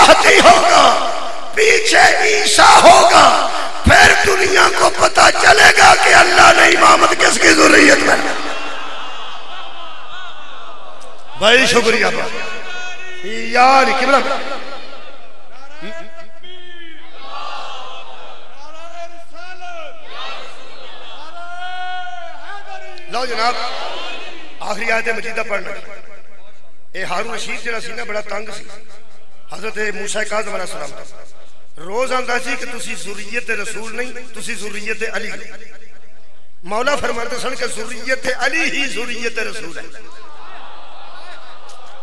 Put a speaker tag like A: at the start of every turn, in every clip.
A: مہدی ہوگا، پیچھے عیسیٰ ہوگا، پھر دنیا کو پتا چلے گا کہ اللہ نے امامت کس کی ذریت میں. بھائی شکریہ یار قبلہ. لو جناب آخری آیت مجیدہ پڑھنا. اے ہارون رشید جڑا سی نا بڑا تنگ سی حضرت موسیٰ کاظم علیہ السلام کا. روز آندا سی کہ تسی ذریت رسول نہیں، تسی ذریت علی. مولا فرماتے سن کہ ذریت علی ہی ذریت رسول ہے.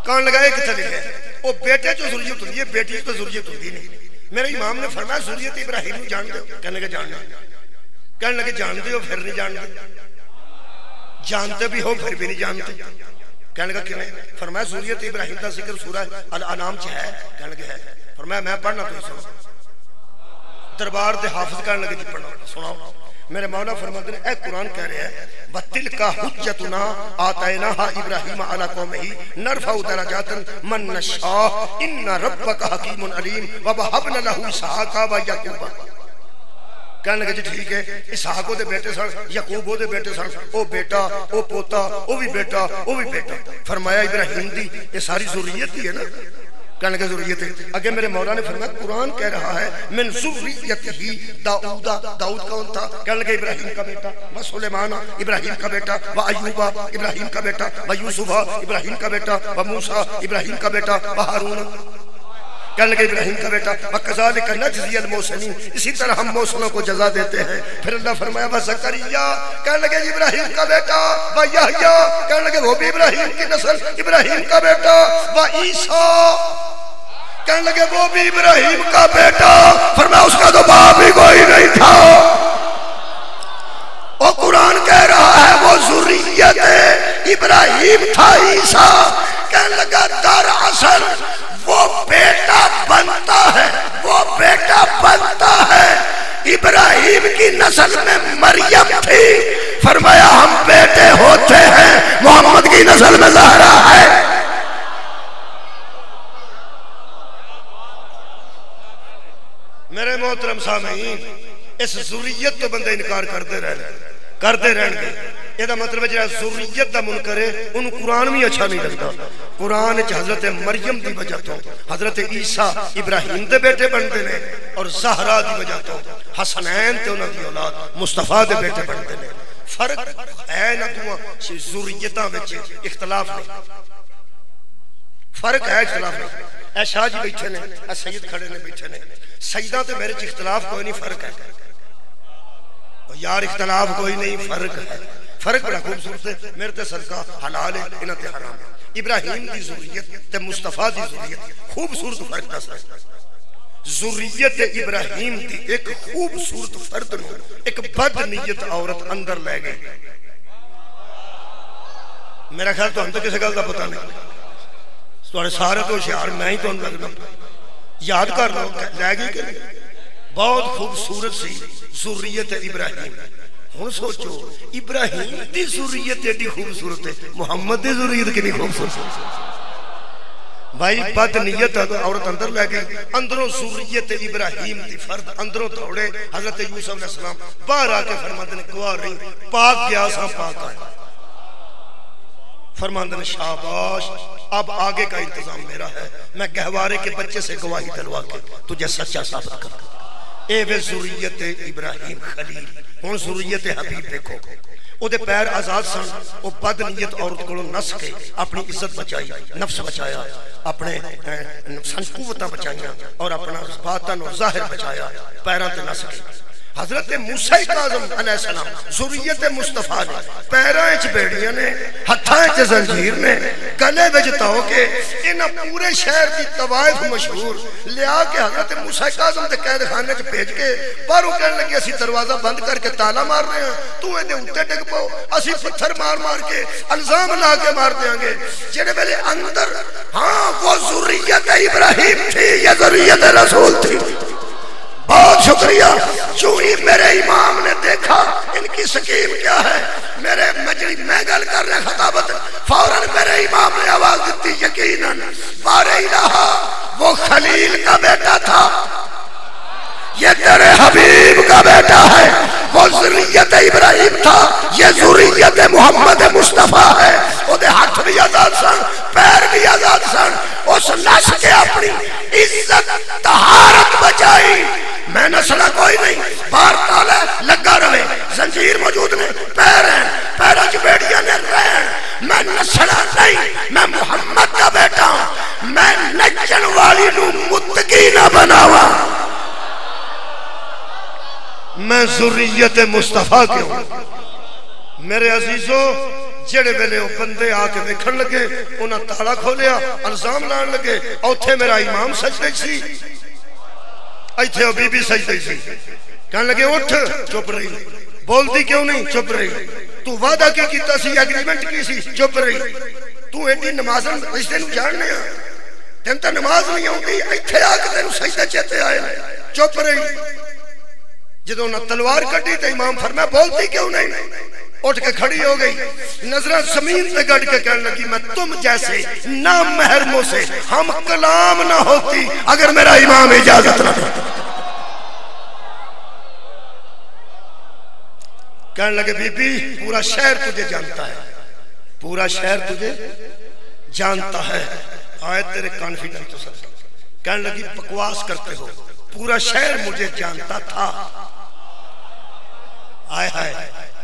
A: کون لگائے کتنے لکھے وہ بیٹے جو ذریت ہوتی ہے، بیٹی تو ذریت ہوتی نہیں. میرے امام نے فرمایا ذریت ابراہیم جان دے. کہنے کے جاننا، کہنے لگے جانتے ہو پھر نہیں جانتے، جانتے بھی ہو پھر بھی نہیں جانتے. کہنے لگا کہ نہیں. فرمایا ذریت ابراہیم کا ذکر سورہ الانعام چ ہے. کہنے لگے ہے. فرمایا میں پڑھنا تو سنو. دربار دے حافظ کہنے لگے جی پڑھنا سناؤ. میرے مولا فرماتے ہیں اے قرآن کہہ رہے ہیں وَتِلْكَ حُجَّتُنَا آتَيْنَاهَا إِبْرَاهِيمَ عَلَىٰ قَوْمِهِ نَرْفَعُ دَرَجَاتٍ مَن نَّشَاءُ إِنَّ رَبَّكَ حَكِيمٌ عَلِيمٌ وَوَهَبْنَا لَهُ إِسْحَاقَ وَيَعْقُوبَ. کہنے لگے جی ٹھیک ہے، اسحاق دے بیٹے سن، یعقوب دے بیٹے سن، او بیٹا او پوتا او بھی بیٹا او بھی بیٹا. فرمایا ابراہیم دی یہ ساری ذریت ہی ہے نا. کہنے لگے ذریت ہے. اگے میرے مولا نے فرمایا قرآن کہہ رہا ہے من ذریتہ داؤد. داؤد کون تھا؟ کہنے لگے ابراہیم کا بیٹا. و سلیمان ابراہیم کا بیٹا. و ایوب ابراہیم کا بیٹا. و یوسف ابراہیم کا بیٹا. و موسیٰ ابراہیم کا بیٹا. و ہارون کہنے لگے ابراہیم کا بیٹا. وَكَذَلِكَ نَجْزِيَ الْمُحْسِنِينَ اسی طرح ہم محسنوں کو جزا دیتے ہیں. پھر اللہ فرمایا وَزَكَرِيَّا کہنے لگے ابراہیم کا بیٹا. وَيَحْيَا کہنے لگے وہ بھی ابراہیم کی نسل ابراہیم کا بیٹا. وَعِيسَىٰ کہنے لگے وہ بھی ابراہیم کا بیٹا. فرمایا اس کا تو باپ ہی کوئی نہیں تھا. اور قرآن کہہ رہا ہے وہ ذریت ابراہیم تھا عیسیٰ. کہنے لگا دراصل وہ بیٹا بنتا ہے، وہ بیٹا بنتا ہے. ابراہیم کی نسل میں مریم تھی. فرمایا ہم بیٹے ہوتے ہیں، محمد کی نسل میں زہرا ہے. میرے محترم سامعین اس ذریت تو بندے انکار کرتے رہن گے. یہ مطلب ہے جہاں ذریت دا منکر ہے انہوں قرآن بھی اچھا نہیں لگتا. قرآن حضرت مریم دی وجہ تو حضرت عیسیٰ ابراہیم دے بیٹے بنتے ہیں اور زہرا دی وجہ تو حسنین تے انہوں دی اولاد مصطفیٰ دے بیٹے بنتے ہیں. فرق ہے نہ تو ذریتاں وچ اختلاف نہیں. فرق ہے اختلاف نہیں. اے شاہ جی بیٹھے نے، اے سید کھڑے نے بیٹھے نے. سیدہ تے میرے چ اختلاف کوئی نہیں، فرق ہے یار. اختلاف کوئی نہیں، فرق ہے. فرق بڑا خوبصورت ہے. میرے تے صدقہ حلال ہے، انہاں تے حرام ہے. ابراہیم دی ذریت تے مصطفیٰ دی ذریت خوبصورت فرق دس ہے. ذریت ابراہیم دی ایک خوبصورت فرد نو ایک بد نیت عورت اندر لے گئی. میرا خیال تو ہم تو کسی گل دا پتہ نہیں. تھوڑے سارے تو ہوشیار میں ہی تو لگنا. یاد کر لو لے گئی کہ نہیں. بہت خوبصورت سی ذریت ابراہیم. ہوں سوچو ابراہیم دی ذریت ایڈی خوبصورت ہے، محمد دی ذریت کتنی خوبصورت ہے. بھائی بد نیت عورت اندر لے گئی. اندروں ذریت ابراہیم دی فرد اندروں توڑے. حضرت یوسف علیہ السلام باہر آ کے فرماتے ہیں گواہ رہی پاک گیا سا پاک آئے. فرماتے ہیں شاباش اب آگے کا انتظام میرا ہے. میں گہوارے کے بچے سے گواہی دلوا کے تجھے سچا ثابت کر دوں. اے وے ذریت ابراہیم خلیل. ہن ذریت حبیب دیکھو او دے پیر آزاد سن. او بد نیت عورت کو نس کے اپنی عزت بچائی، نفس بچایا، اپنے نفسان قوتاں بچائیاں اور اپنا باطن اور ظاہر بچایا. پیراں تے نس کے حضرت موسیٰ کاظم علیہ السلام ذریت مصطفیٰ نے پیراں وچ بیڑیاں نے، ہتھاں وچ زنجیر نے، گلے وچ تاؤ کے انہاں پورے شہر دی طوائف مشہور لیا کے حضرت موسیٰ کاظم دے قید خانے وچ بھیج کے باہروں کہنے لگے اسی دروازہ بند کر کے تالا مار رہے ہیں، تو ایں دے اوتے ڈگ پاؤ، اسی پتھر مار مار کے الزام لا کے مار دیاں گے. جڑے ویلے اندر ہاں وہ ذریت ابراہیم تھی، یہ ذریت رسول تھی. بہت شکریہ. جو ہی میرے امام نے دیکھا ان کی سکیم کیا ہے، میرے مجلس میں گل کر رہے خطابت، فوراً میرے امام نے آواز دیتی یقیناً بارے الہا وہ خلیل کا بیٹا تھا، یہ تیرے حبیب کا بیٹا ہے، وہ ذریت ابراہیم تھا، یہ ذریت محمد مصطفیٰ ہے۔ وہ دے ہاتھ بھی آزاد سن، پیر بھی آزاد سن، اس نس کے اپنی عزت طہارت بچائی۔ میں نسلہ کوئی نہیں، بار تالا لگا رہے، زنجیر موجود نے، پیر ہیں، پیروں کی بیڑیاں نے رہن، میں نسلہ نہیں، میں محمد کا بیٹا ہوں، میں نچن والی نو متقی نہ بناوا، میں ذریت مصطفیٰ کے ہوں۔ میرے عزیزوں، جڑے ویلے وہ بندے آ کے دیکھن لگے، انہاں تالا کھولیا، الزام لان لگے، اوتھے میرا امام سجدے سی، ایتھے وہ بی بی سجدے سی، کہنے لگے اٹھ، چپ رہی، بولتی کیوں نہیں، چپ رہی، تو وعدہ کی کیتا سی، ایگریمنٹ کی سی، چپ رہی، تو ایڈی نمازن رشتے نو جاننے آ، تین تا نماز نہیں ہوندی، ایتھے آ کے تینو سجدے چیتے آئے، چپ رہی۔ جدو نہ تلوار کٹی تو امام فرمایا بولتی کیوں نہیں، اٹھ کے کھڑی ہو گئی، نظریں زمین پہ گڑ کے کہنے لگی میں تم جیسے نامحرموں سے ہم کلام نہ ہوتی اگر میرا امام اجازت نہ دیتا۔ کہنے لگے بی بی پورا شہر تجھے جانتا ہے، پورا شہر تجھے جانتا ہے، آیت تیرے کانفیڈنٹ تو سب۔ کہنے لگی بکواس کرتے ہو، پورا شہر مجھے جانتا تھا، آئے ہائے،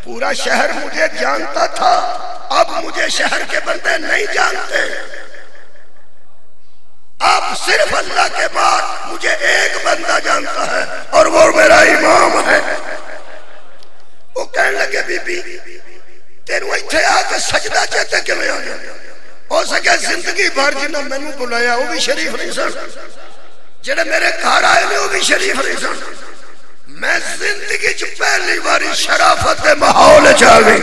A: پورا شہر مجھے جانتا تھا، اب مجھے شہر کے بندے نہیں جانتے، اب صرف اللہ کے بعد مجھے ایک بندہ جانتا ہے اور وہ میرا امام ہے۔ وہ کہنے لگے بی بی تینوں ایتھے آ کے سجدہ چاہتے کہ میں آ گیا، ہو سکے زندگی بھر جنہاں میں نے بلایا وہ بھی شریف نہیں سن، جنہیں میرے گھر آئے نے وہ بھی شریف نہیں سن، میں زندگی چ پہلی باری شرافت دے ماحول چاہ گئی،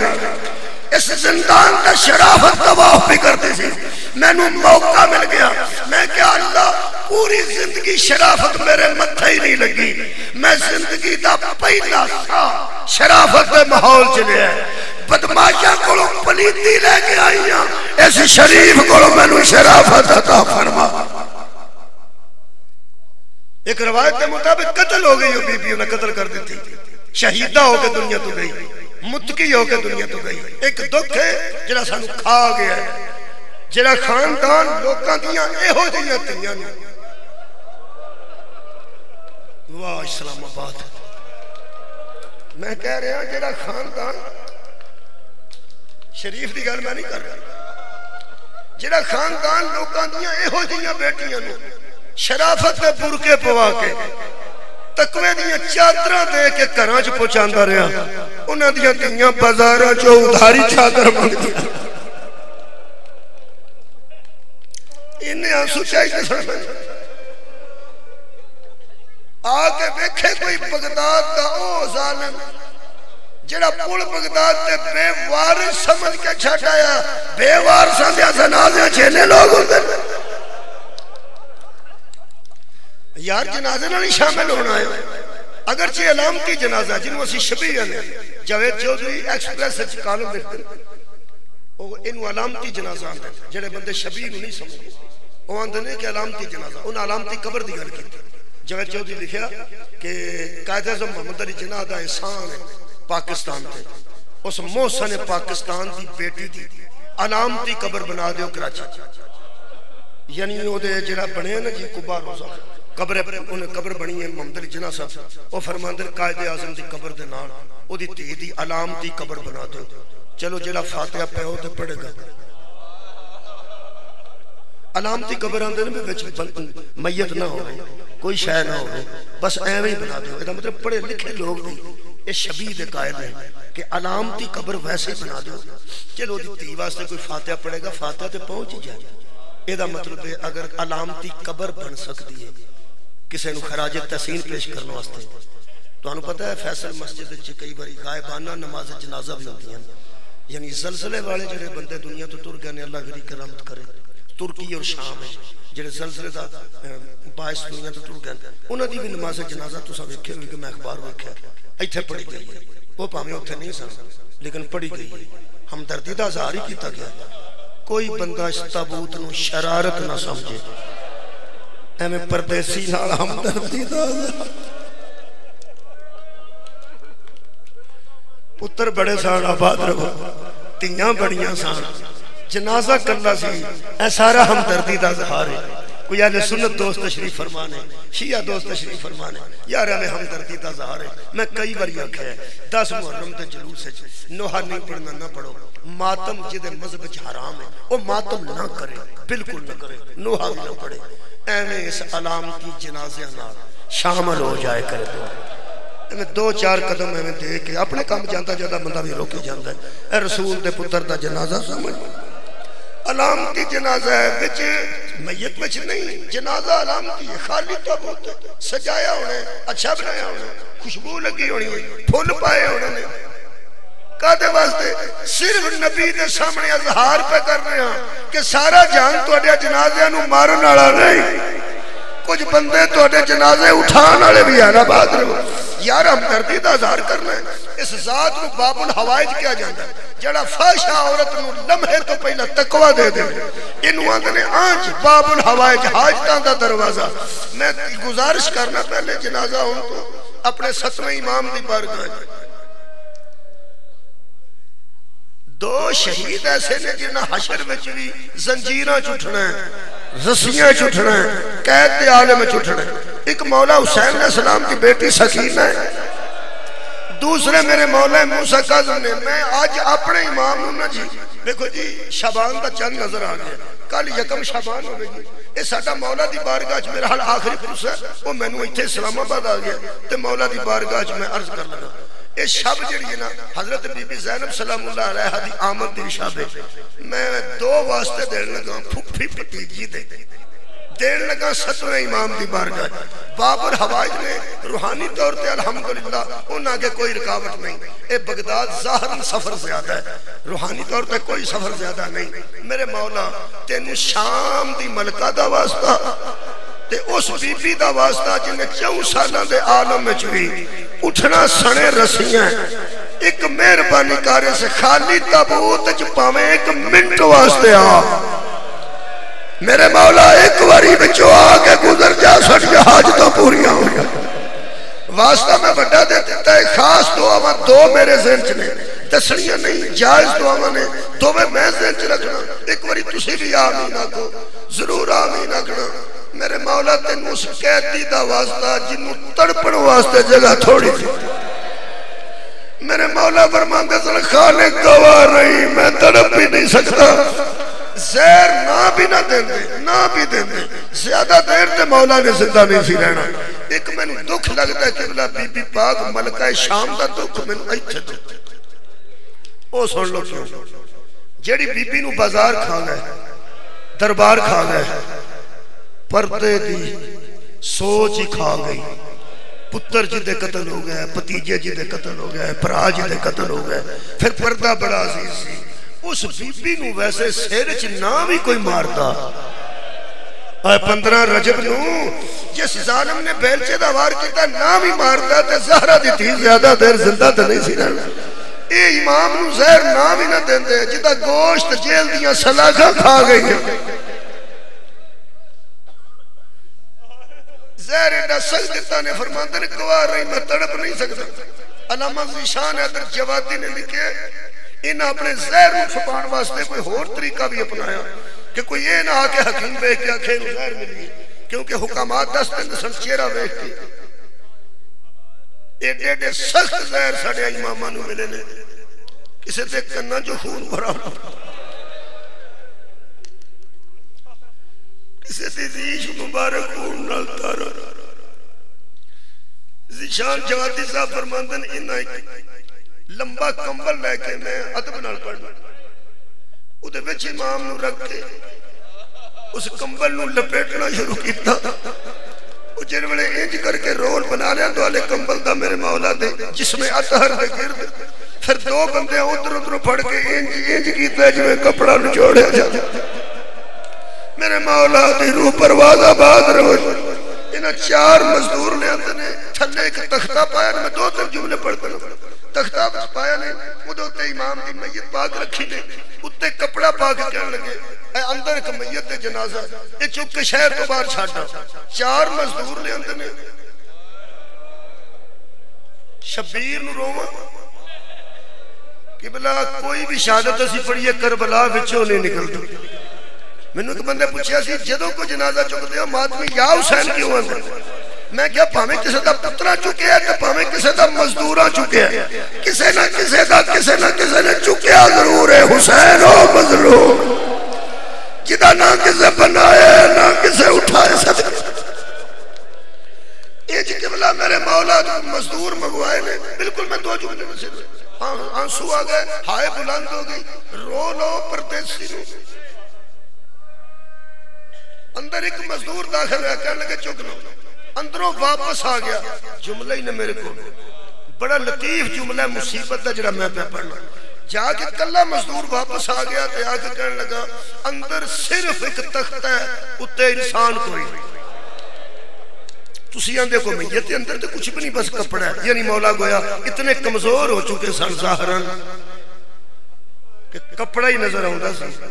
A: اس زندان کا شرافت طواف بھی کرتی تھی، میں نے موقع مل گیا، میں کیا اللہ پوری زندگی شرافت میرے متھے ہی نہیں لگی، میں زندگی دا پہلا سا شرافت دے ماحول چلے ہیں، بدماشاں کولو پلیتی لے کے آئی ہیں، اس شریف کولو میں نے شرافت عطا فرما۔ ایک روایت کے مطابق قتل ہو گئی، بی بی انہیں قتل کر دیتی، شہیدہ ہو کے دنیا تو گئی، متقی ہو کے دنیا تو گئی۔ ایک دکھ ہے جڑا سانو کھا گیا ہے، جڑا خاندان لوکاں دیاں ایہو جیاں تیاں نے، واہ اسلام آباد، میں کہہ رہا جڑا خاندان شریف دی گل میں نہیں کر رہا، جڑا خاندان لوکاں دیاں ایہو جیاں بیٹیاں نے شرافت دے برکے پوا کے تقوی دیاں چادراں دے کے گھراں چ پہنچاندا رہا، انہاں دیاں تیاں بازاراں چ ادھاری چادر منگدیاں، انہیں آنسو چاہیے سن آ کے ویکھے کوئی بغداد دا او ظالم جڑا پل بغداد تے بے وارث سمجھ کے چھٹ آیا، بے وارثاں دے جنازے چھینے لوگ ہوندے یار، جنازے نہ نہیں شامل ہونا ہے، اگرچہ علامتی جنازہ جنہوں اسی شبیہ نے جاوید چودھری ایکسپریس اچھ کالم دیکھتے ہیں، انہوں علامتی جنازہ آندھے جڑے بندے شبیہ نہیں سمجھے، وہ آندھے نہیں کہ علامتی جنازہ، انہوں علامتی قبر دی گل کی جاوید چودھری لکھیا کہ قائد اعظم محمد علی جناح دا احسان ہے پاکستان تے، اس محسن پاکستان دی بیٹی دی علامتی قبر بنا دیو کراچی، یعنی وہ دے جڑا بنے نا جی قبا روزہ قبر بنی ہے محمد علی جناح صاحب، وہ فرماندے قائد اعظم دی قبر دے نال او دی تی دی علامتی قبر بنا دو، چلو جڑا فاتحہ پڑھو تے پڑھے گا، علامتی قبر آندے نے وچ میت نہ ہو کوئی شے نہ ہو، بس ایویں بنا دو، ادا مطلب پڑھے لکھے لوگ بھی اس شبیہ دے قائل ہیں کہ علامتی قبر ویسے بنا دو، چلو دی تی واسطے کوئی فاتحہ پڑھے گا، فاتحہ تے پہنچ ہی جائے، ادا مطلب ہے اگر علامتی قبر بن سکتی ہے کسی نو خراج تحسین پیش کرنے واسطے، تو انہوں پتہ ہے فیصل مسجد وچ کئی باری غائبانہ نماز جنازہ بھی ہوتی ہیں، یعنی زلزلے والے جڑے بندے دنیا تو تر گئے نے اللہ گری کرامت کرے، ترکی اور شام ہے جڑے زلزلے دا باعث دنیا تو تر گئے، انہاں دی بھی نماز جنازہ تساں ویکھے ہوئے کہ میں اخبار ویکھیا ایتھے پڑھی گئی ہے، وہ پاویں اوتھے نہیں سن لیکن پڑھی گئی ہے، ہمدردی دا اظہار ہی کیتا گیا، کوئی بندہ اس تابوت نو شرارت نہ سمجھے، ایویں پردیسی نال ہمدردی دا پتر بڑے سان آباد رہو تیاں بڑیاں سان جنازہ کرنا سی اے سارا ہمدردی دا اظہار ہے کوئی اہل سنت دوست تشریف فرمانے شیعہ دوست تشریف فرمانے یار ہمیں ہمدردی دا اظہار ہے میں کئی بار آکھیا ہے 10 محرم تے جلوس ہے نوحہ نہیں پڑھنا نہ پڑھو ماتم جدے مذہب وچ حرام ہے وہ ماتم نہ کرے بالکل نہ کرے نوحہ بھی نہ پڑھے ایویں اس علامتی جنازیاں نال شامل ہو جائے کرے تو میں 2-4 قدم میں دے کے اپنے کام جانتا جاتا بندہ بھی روکے جانتا ہے اے رسول دے پتر دا جنازہ سمجھ علامتی جنازہ ہے بچ میت بچ نہیں جنازہ علامتی ہے خالی تابوت ہے سجایا ہونے اچھا بنایا ہونے خوشبو لگی ہونی پھول پائے ہونے کہتے واسطے صرف نبی دے سامنے اظہار پہ کر رہے ہیں کہ سارا جان تو اڈیا جنازے نو مارن آڑا نہیں کچھ بندے تو اڈے جنازے اٹھان آڑے بھی آنا بات رہو یار ہم دردی دا اظہار کرنا ہے اس ذات نو باب الحوائج کیا جاندہ ہے جڑا فاشا عورت نو لمحے تو پہلا تقوی دے دے انہوں آندھنے آنچ باب الحوائج حاجتان دا دروازہ میں گزارش کرنا پہلے جنازہ ہوں تو اپنے 7ویں امام دی بارگاہ 2 شہید ایسے نے جنہاں حشر میں چوی زنجیرہ چھٹنا ہے رسیاں چھٹنا ہے قید دے عالم چھٹنا ہے ایک مولا حسین علیہ السلام کی بیٹی سکینہ ہے دوسرے میرے مولا موسیٰ کاظم نے میں آج اپنے امام ہوں نا جی دیکھو جی شابان دا چند نظر آگیا کل یکم شابان ہو گئی یہ ساڑھا مولا دی بارگاہ میرا حال آخری پرس ہے وہ میں نے اتھے اسلام آباد آگیا تے مولا دی بارگاہ میں عرض کر لگا یہ شب جڑی نا حضرت بی بی زینب سلام اللہ علیہ دی آمد دی شب میں 2 واسطے دین لگا پھپھی پتیجی دین لگا 7ویں امام دی بارگاہ باب الحوائج نے روحانی طور تے الحمدللہ انہاں کے کوئی رکاوٹ نہیں اے بغداد ظاہراً سفر زیادہ ہے روحانی طور تے کوئی سفر زیادہ نہیں میرے مولا تینوں شام دی ملکہ دا واسطہ تے اس بی بی دا واسطہ جنہیں 4 سالہ دے عالم میں چوئی اٹھنا سنے رسیاں ایک مہربانی کارے سے خالی تابوت چپاویں 1 منٹ واسطے آ میرے مولا ایک واری بچو آگے گزر جا سٹ جہاج تو پوریاں ہو جا واسطہ میں بڑا دیتا ہے خاص دعا 2 میرے ذہن چنے دسڑیاں نہیں جائز دعا نے 2 میں ذہن چ رکھنا ایک واری تسی بھی آمین آگو ضرور آمین آگنا میرے مولا تینوں اس قیدی دا واسطہ جنہوں تڑپن واسطے جگہ تھوڑی تھی میرے مولا فرماندے سن خالق گواہ رہی میں تڑپ بھی نہیں سکتا زہر نہ بھی نہ دیں دے نہ بھی دیں دے زیادہ دیر تے مولا نے زندہ نہیں سی رہنا ایک میں نے دکھ لگتا ہے کہ بی بی پاک ملکہ شام دا دکھ میں نے ایتھے دکھ او سن لو کیوں جیڑی بی بی نو بازار کھا گئے دربار کھا گئے پردے دی سوچ ہی کھا گئی پتر جی دے قتل ہو گئے پتیجے جی دے قتل ہو گئے پرا جی دے قتل ہو گئے پھر پردہ بڑا عزیز سی اس بی بی نو ویسے سیرچ نہ بھی کوئی مارتا اے 15 رجب نو جس ظالم نے بیلچے دا وار کیتا نہ بھی مارتا تے زہرہ دی تھی زیادہ دیر زندہ تے نہیں سی رہنا اے امام نو زہر نہ بھی نہ دیں دے جتا گوشت جیل دیاں سلاخہ کھا گئی ہیں زہر ایڈا سخت دیتا نے فرماندہ نے گواہ رہی میں تڑپ نہیں سکتا علامہ زیشان حیدر جوادی نے لکھے انہاں اپنے زہر میں چھپان واسطے کوئی اور طریقہ بھی اپنایا کہ کوئی یہ نہ آکے حکیم بے کیا کھیل زہر ملی کیونکہ حکامات 10 دن سن چہرہ بیٹھ کی ایڈے ایڈے سخت زہر ساڑے امامہ نو ملے نے کسے دیکھ کرنا جو خون بھرا کسے دیش مبارک خون نالتا رہا زیشان جوادی صاحب فرماندن انہاں لمبا کمبل لے کے میں ادب نال پڑھنا او دے وچ امام نو رکھ کے اس کمبل نو لپیٹنا شروع کیتا او جن ویلے انج کر کے رول بنا لیا تو والے کمبل دا میرے مولا دے جس میں اطہر دے گرد پھر 2 بندے ادھر پڑھ کے انج کیتا جویں کپڑا نچوڑیا جاتا میرے مولا دی روح پرواز آباد رہو انہاں 4 مزدور لے آتے نے تھلے ایک تختہ پایا میں 2-3 جملے پڑھتا ہوں تختہ بس پایا نے ادھو تے امام دی میت پاک رکھی نے اتے کپڑا پاک کہنے لگے اندر ایک میت جنازہ یہ چک کے شہر تو باہر چھاٹا 4 مزدور لے اندر نے شبیر نو روما کہ بلا کوئی بھی شہادت اسی پڑھیے کربلا وچوں نہیں نکلتا میں نے ایک بندے پوچھیا سی جدوں کو جنازہ چک دیا ماتمی یا حسین کیوں اندر میں کیا پاہمیں کسے دا پترہ چکے ہیں کہ پاہمیں کسے دا مزدورہ چکے ہیں کسے نہ کسے نہ چکے ہیں ضرور ہے حسین ہو مظلوم جدہ نہ کسے بنائے نہ کسے اٹھائے صدقہ ایج قبلہ میرے مولا مزدور مگوائے نے بالکل میں دو جملے میں سے آنسو آگئے ہائے بلند ہو گئی رو لو پردیسی رو اندر ایک مزدور داخل ہے کہنے لگے چک لو اندروں واپس آ گیا جملہ ہی نے میرے کو بڑا لطیف جملہ مصیبت ہے جڑا میں پہ پڑھنا جا کے کلہ مزدور واپس آ گیا تو آ کے کہنے لگا اندر صرف ایک تخت ہے اتے انسان کوئی تسی آندے کو میت اندر تو کچھ بھی نہیں بس کپڑا ہے یعنی مولا گویا اتنے کمزور ہو چکے سن ظاہران کہ کپڑا ہی نظر آؤں سی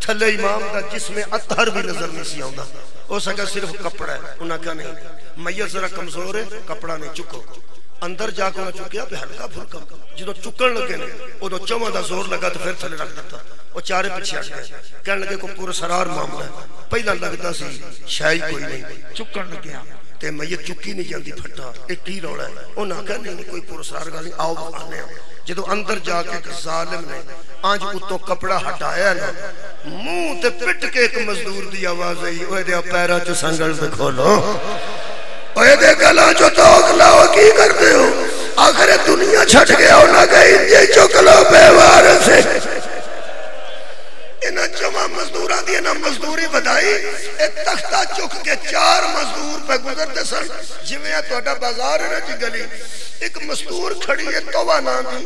A: تھلے امام دا جس میں اطہر بھی نظر نہیں سی آؤں ہو سکا صرف کپڑا ہے انہاں کہا نہیں میت ذرا کمزور ہے کپڑا نہیں چکو اندر جا کے انہاں چکیا پہ ہلکا پھلکا جدو چکن لگے نے وہ دو چوہ دا زور لگا تو پھر تھلے رکھ دیتا وہ چارے پیچھے آ گئے کہنے لگے کو پورا سرار معاملہ ہے پہلا لگتا سی شاہی کوئی نہیں چکن لگے تے میت چکی نہیں جاندی پھٹا ایک کی روڑا ہے انہاں کہا نہیں کوئی پورا سرار گا نہیں آؤ آنے جدو اندر جا کے ایک ظالم نے آج اتو کپڑا ہٹایا نا منہ تے پٹ کے ایک مزدور دی آواز آئی اوہ دے پیرا چو سنگل سے کھولو اوہ دے گلا چو توک لاؤ کی کرتے ہو آخر دنیا چھٹ گیا ہونا گئی انجے چکلو بیوار سے انہا جمع مزدوران دی انہا مزدوری بدائی ایک تختہ چک کے 4 مزدور پہ گزرتے سن جویں تو اڈا بازار ہے نا جی گلی ایک مزدور کھڑی ہے توبہ نام دی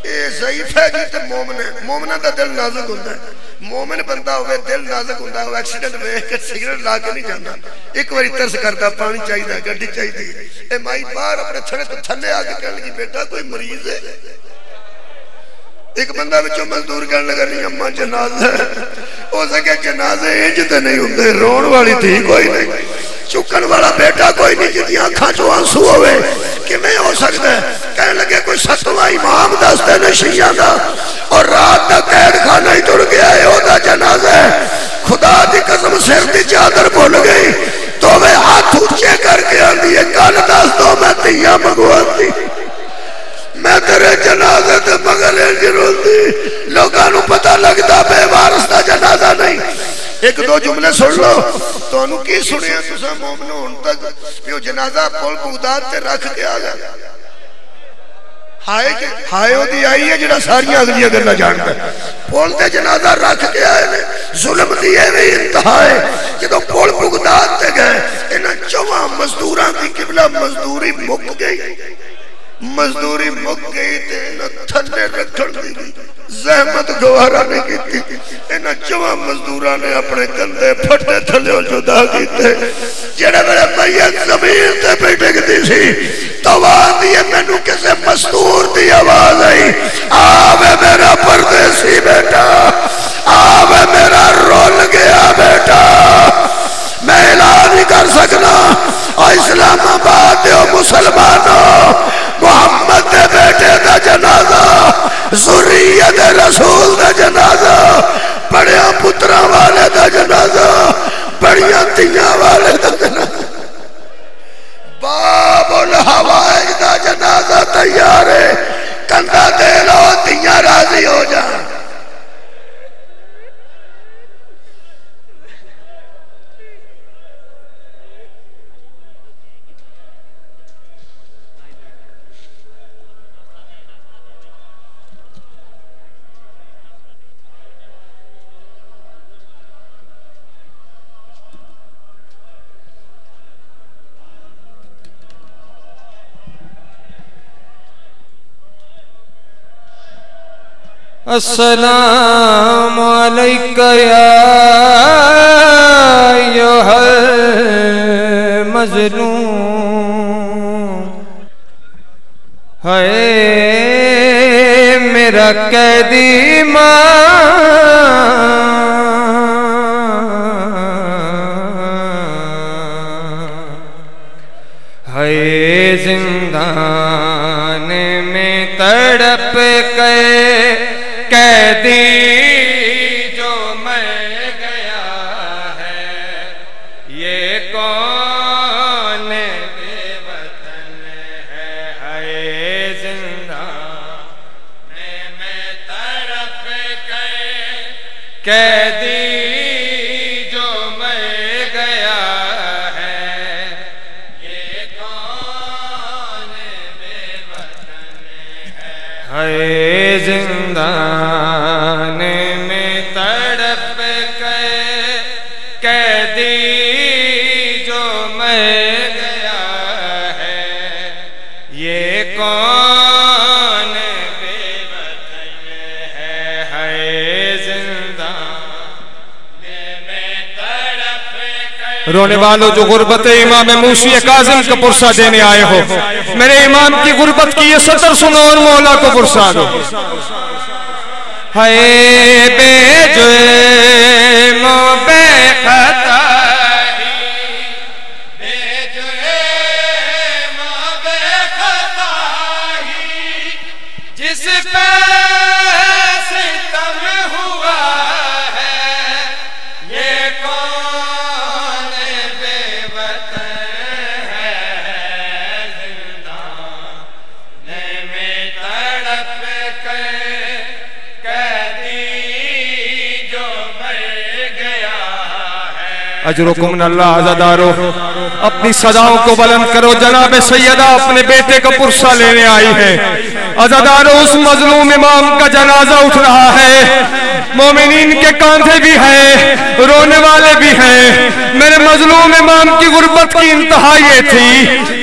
A: اے ضعیف ہے جی تے مومن ہے مومنہ دا دل نازک ہوتا ہے مومن بندہ ہوئے دل نازک ہوتا ہے وہ ایکسیڈنٹ میں ایک سگریٹ لا کے نہیں جانا ایک باری ترس کرتا پانی چاہی دا گڑی چاہی دی اے مائی بار اپنے تھڑے تو تھلے آگے کہنے لگی بیٹا کوئی مریض ہے ایک بندہ بچوں مزدور کہنے لگا نہیں اممہ جنازہ ہے ہو سکے جنازے انجتے نہیں ہوتے رون والی تھی کوئی نہیں چکن والا بیٹا کوئی نہیں جدی آنکھاں جو آنسو ہوئے کہ میں ہو سکتا ہے کہنے لگے کوئی 7واں امام دستے نے شیعہ دا اور رات دا قید خانہ ہی تر گیا ہے او دا جنازہ ہے خدا دی قسم سر دی چادر بھول گئی تو وہ ہاتھ اونچے کر کے آندی ہے کان دس دو میں تیاں مگوان دی میں تیرے جنازے تے مگلے جرول دی لوگانو پتہ لگتا بے وارث دا جنازہ نہیں ایک دو جملے سن لو تو انہوں کی سنے ہیں تُسا مومنوں ان تک یہ جنازہ پول بغداد تے رکھ کے آگا ہائے ہو دی آئی ہے جنہا ساریاں اگلی اگر نہ جانتا ہے پول تے جنازہ رکھ کے آئے نے ظلم دیئے میں انتہائے جدو پول بغداد تے گئے انہاں 4 مزدوران کی قبلہ مزدوری مک گئی مزدوری مک گئی تے انہاں تھلے رکھن دی گئی زحمت گوارا نہیں کی تھی انہاں 4 مزدوران نے اپنے کندے پھٹے تھلے اور جدا کی تھے جڑے میرے میت زمین تے بیٹھے گی سی تو آن دیئے میں نو کسے مزدور دی آواز آئی آوے میرا پردیسی بیٹا آوے میرا رول گیا بیٹا میں اعلان نہیں کر سکنا اور اسلام آباد دے مسلمانوں محمد دے بیٹے دا جنازہ ذریت رسول دا جنازہ بڑیاں پترہ والے دا جنازہ بڑیاں تیاں والے دا جنازہ باب الحوائج دا جنازہ تیار ہے کندہ دے لو تیاں راضی ہو جائیں
B: السلام علیکہ یا ایھا المظلوم ہے میرا قیدی ماں ہے زندان میں تڑپ کے قیدی جو مر گیا ہے، یہ کون بے وطن ہے زندان میں تڑپ کے قیدی جو مر گیا ہے، یہ کون بے وطن ہے زندان میں تڑپ کے قیدی جو مر گیا ہے، یہ کون بے وطن ہے زندان میں تڑپ کے۔
C: رونے والوں جو غربت امام موسی کاظم کا پرسہ دینے آئے ہو، میرے امام کی غربت کی یہ سطر سنو اور مولا کو پرسہ دو۔
B: ہے بے جرم و بے خطا ہی، بے جرم و بے خطا ہی، جس پہ ستم ہوا ہے، یہ کون بے وطن ہے زندان میں تڑپ کے
C: اجرکم من اللہ عزادارو، اپنی صداؤں کو بلند کرو، جناب سیدہ اپنے بیٹے کا پرسہ لینے آئی ہے۔ عزادارو، اس مظلوم امام کا جنازہ اٹھ رہا ہے، مومنین کے کاندھے بھی ہیں، رونے والے بھی ہیں۔ میرے مظلوم امام کی غربت کی انتہا یہ تھی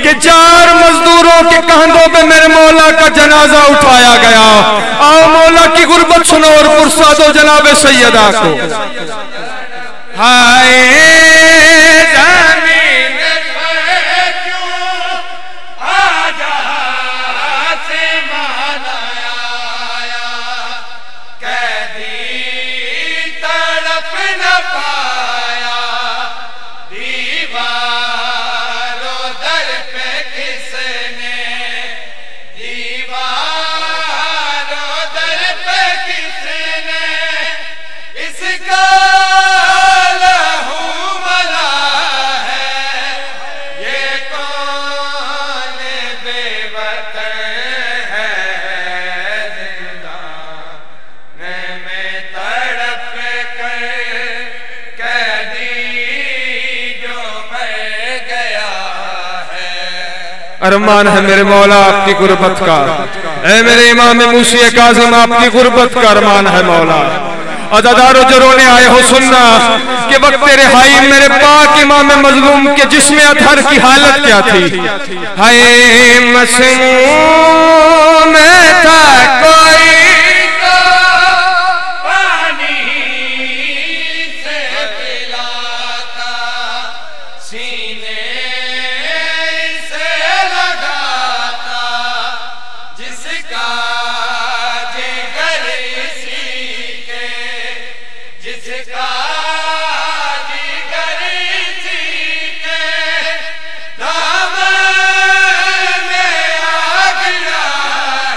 C: کہ 4 مزدوروں کے کاندھوں پہ میرے مولا کا جنازہ اٹھایا گیا۔ آؤ مولا کی غربت سنو اور پرسہ دو جناب سیدہ کو۔
B: ہائے زمین پر کیوں آجا سے مانا آیا، قیدی تڑپ نہ پایا، دیوار و در پہ کس نے، دیوار و در پہ کس نے اس کا
C: ارمان ہے میرے مولا آپ کی غربت کا، اے میرے امام موسی کاظم آپ کی غربت کا ارمان ہے مولا۔ عزادارو جو رونے آئے ہو سننا کہ وقت رہائی میرے پاک امام مظلوم کے جسم اطہر کی حالت کیا تھی۔
B: ہائے مسموم میں تھا کوئی تو پانی سے پلاتا، سینے سے لگاتا، جس کا جگر اسی کے، جس کا جگر اسی کے دامن میں آگ لگا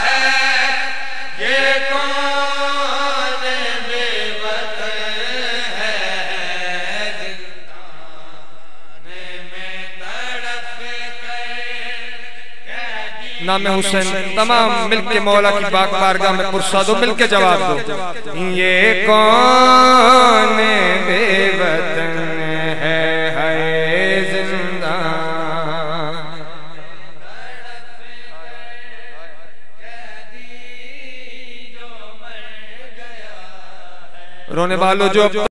B: ہے، یہ کون بے وطن ہے زندان میں تڑپ کے۔
C: نام حسین تمام مل کے مولا کی پاک بارگاہ میں پرسہ دو، مل کے جواب دو۔
B: یہ کون بے وطن ہے زندان،
C: رونے والوں جو